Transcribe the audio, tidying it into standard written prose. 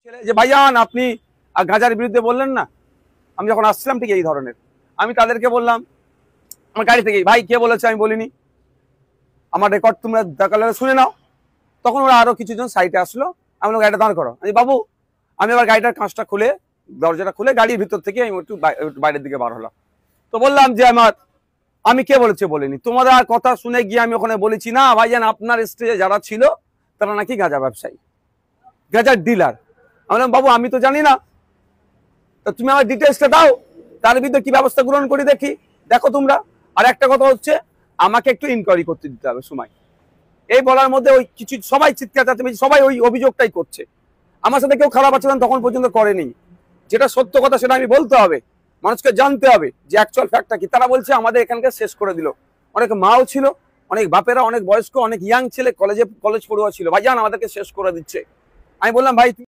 যে ভাইজান আপনি গাঁজার বিরুদ্ধে বললেন না, আমি যখন আসছিলাম ঠিক এই ধরনের, আমি তাদেরকে বললাম আমার গাড়ি থেকে, ভাই কে বলেছে আমি বলিনি, আমার রেকর্ড তোমরা দরকার হলে শুনে নাও। তখন ওরা আরো কিছুজন সাইডে আসলো, আমি বললাম গাড়িটা দাঁড় করো। বাবু, আমি আবার গাড়িটার কাঁচটা খুলে, দরজাটা খুলে গাড়ির ভিতর থেকে আমি একটু বাইরের দিকে বার হলাম। তো বললাম যে আমি কে বলেছে বলিনি, তোমাদের কথা শুনে গিয়ে আমি ওখানে বলেছি না ভাইজান আপনার স্টেজে যারা ছিল তারা নাকি গাঁজা ব্যবসায়ী, গাঁজার ডিলার। আমি বললাম বাবু আমি তো জানি না, তো তুমি আমার ডিটেলসটা দাও, তার ভিতরে কি ব্যবস্থা গ্রহণ করি দেখি, দেখো তোমরা। আর একটা কথা হচ্ছে, আমাকে একটু ইনকোয়ারি করতে দিতে হবে সময়। এই বলার মধ্যে ওই কিছু সবাই চিৎকার চাচ্ছে, সবাই ওই অভিযোগটাই করছে। আমার সাথে কেউ খারাপ আচরণ তখন পর্যন্ত করেনি। যেটা সত্য কথা সেটা আমি বলতে হবে, মানুষকে জানতে হবে যে অ্যাকচুয়াল ফ্যাক্টটা কি। তারা বলছে আমাদের এখানকে শেষ করে দিল। অনেক মাও ছিল, অনেক বাপেরা, অনেক বয়স্ক, অনেক ইয়াং ছেলে, কলেজ পড়ুয়া ছিল, ভাইজান আমাদেরকে শেষ করে দিচ্ছে। আমি বললাম ভাই